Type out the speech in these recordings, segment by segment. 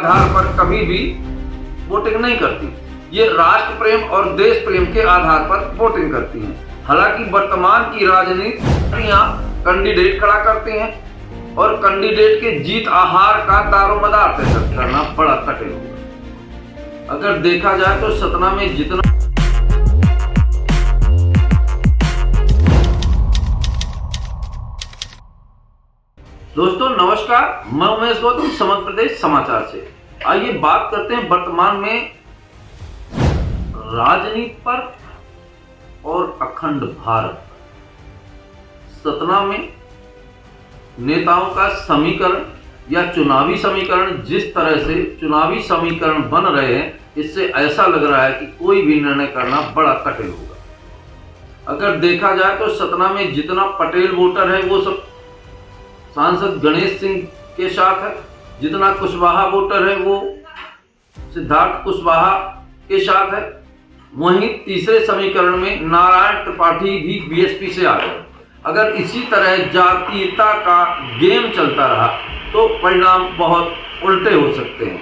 आधार पर कभी भी वोटिंग नहीं करती। ये राष्ट्र प्रेम और देश प्रेम के आधार पर वोटिंग करती हैं। हालांकि वर्तमान की राजनीतियां कैंडिडेट खड़ा करते हैं और कैंडिडेट के जीत हार का दारोमदार तय करना बड़ा कठिन होगा। अगर देखा जाए तो सतना में जितना दोस्तों नमस्कार, मैं उमेश गौतम समग्र प्रदेश समाचार से। आइए बात करते हैं वर्तमान में राजनीति पर और अखंड भारत। सतना में नेताओं का समीकरण या चुनावी समीकरण, जिस तरह से चुनावी समीकरण बन रहे हैं, इससे ऐसा लग रहा है कि कोई भी निर्णय करना बड़ा कठिन होगा। अगर देखा जाए तो सतना में जितना पटेल वोटर है वो सब सांसद गणेश सिंह के साथ है, जितना कुशवाहा वोटर है वो सिद्धार्थ कुशवाहा के साथ है। वहीं तीसरे समीकरण में नारायण त्रिपाठी भी बीएसपी से आ गए। अगर इसी तरह जातीयता का गेम चलता रहा तो परिणाम बहुत उल्टे हो सकते हैं।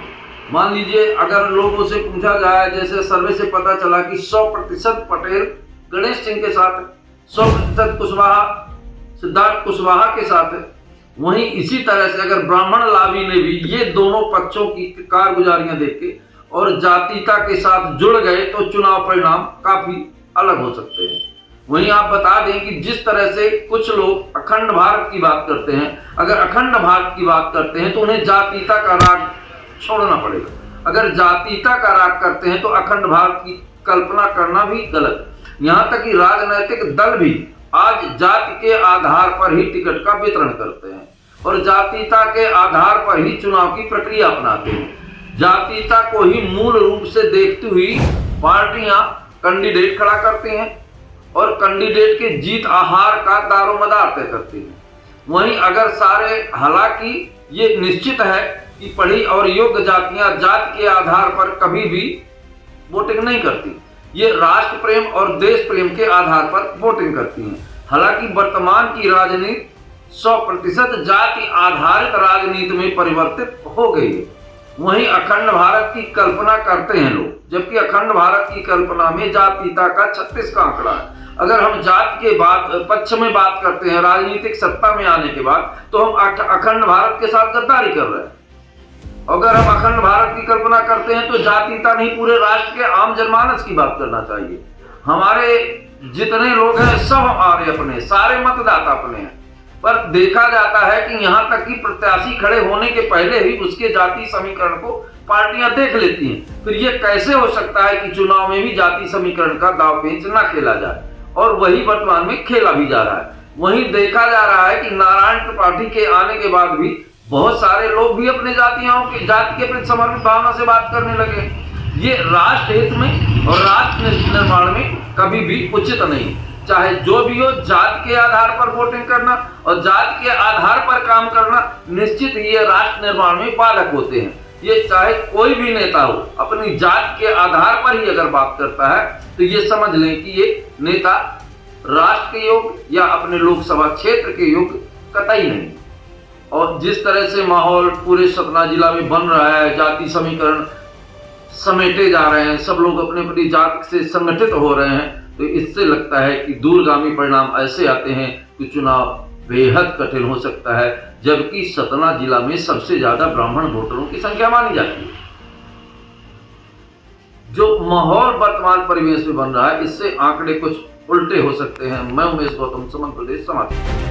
मान लीजिए अगर लोगों से पूछा जाए, जैसे सर्वे से पता चला कि 100% पटेल गणेश सिंह के साथ है, 100% कुशवाहा सिद्धार्थ कुशवाहा के साथ है। वहीं इसी तरह से अगर ब्राह्मण लावी ने भी ये दोनों पक्षों की कारगुजारियां देख के और जातीयता के साथ जुड़ गए तो चुनाव परिणाम काफी अलग हो सकते हैं। वहीं आप बता दें कि जिस तरह से कुछ लोग अखंड भारत की बात करते हैं, अगर अखंड भारत की बात करते हैं तो उन्हें जातीयता का राग छोड़ना पड़ेगा। अगर जातीयता का राग करते हैं तो अखंड भारत की कल्पना करना भी गलत। यहाँ तक कि राजनीतिक दल भी आज जाति के आधार पर ही टिकट का वितरण करते हैं और जातीयता के आधार पर ही चुनाव की प्रक्रिया अपनाते हैं। जातीयता को ही मूल रूप से देखती हुई पार्टियां कैंडिडेट खड़ा करती हैं और कैंडिडेट के जीत हार का दारोमदार तय करती हैं। वहीं अगर हालांकि ये निश्चित है कि पढ़ी और योग्य जातियां जाति के आधार पर कभी भी वोटिंग नहीं करती। ये राष्ट्र प्रेम और देश प्रेम के आधार पर वोटिंग करती हैं। हालांकि वर्तमान की राजनीति 100% जाति आधारित राजनीति में परिवर्तित हो गई है। वहीं अखंड भारत की कल्पना करते हैं लोग, जबकि अखंड भारत की कल्पना में जातीयता का 36 का आंकड़ा है। अगर हम जाति के पक्ष में बात करते हैं राजनीतिक सत्ता में आने के बाद, तो हम अखंड भारत के साथ गद्दारी कर रहे हैं। अगर हम अखंड भारत की कल्पना करते हैं तो जातीयता नहीं, पूरे राष्ट्र के आम जनमानस की बात करना चाहिए। हमारे जितने लोग हैं सब हमारे अपने, सारे मतदाता अपने हैं। पर देखा जाता है कि यहाँ तक कि प्रत्याशी खड़े होने के पहले ही उसके जाति समीकरण को पार्टियां देख लेती हैं। फिर ये कैसे हो सकता है कि चुनाव में भी जाति समीकरण का दांवपेच न खेला जाए, और वही वर्तमान में खेला भी जा रहा है। वहीं देखा जा रहा है कि नारायण त्रिपाठी के आने के बाद भी बहुत सारे लोग भी अपने जाति के प्रति समर्पित भावना से बात करने लगे। ये राष्ट्र हित में और राष्ट्र निर्माण में कभी भी उचित नहीं। चाहे जो भी हो, जाति के आधार पर वोटिंग करना और जाति के आधार पर काम करना निश्चित ही ये राष्ट्र निर्माण में बाधक होते हैं। ये चाहे कोई भी नेता हो, अपनी जाति के आधार पर ही अगर बात करता है तो ये समझ लें कि ये नेता राष्ट्र के योग्य या अपने लोकसभा क्षेत्र के योग्य कतई नहीं। और जिस तरह से माहौल पूरे सतना जिला में बन रहा है, जाति समीकरण समेटे जा रहे हैं, सब लोग अपने अपनी जाति से संगठित हो रहे हैं, तो इससे लगता है कि दूरगामी परिणाम ऐसे आते हैं कि चुनाव बेहद कठिन हो सकता है। जबकि सतना जिला में सबसे ज्यादा ब्राह्मण वोटरों की संख्या मानी जाती है। जो माहौल वर्तमान परिवेश में बन रहा है, इससे आंकड़े कुछ उल्टे हो सकते हैं। मैं उमेश गौतम, समग्र प्रदेश समाचार।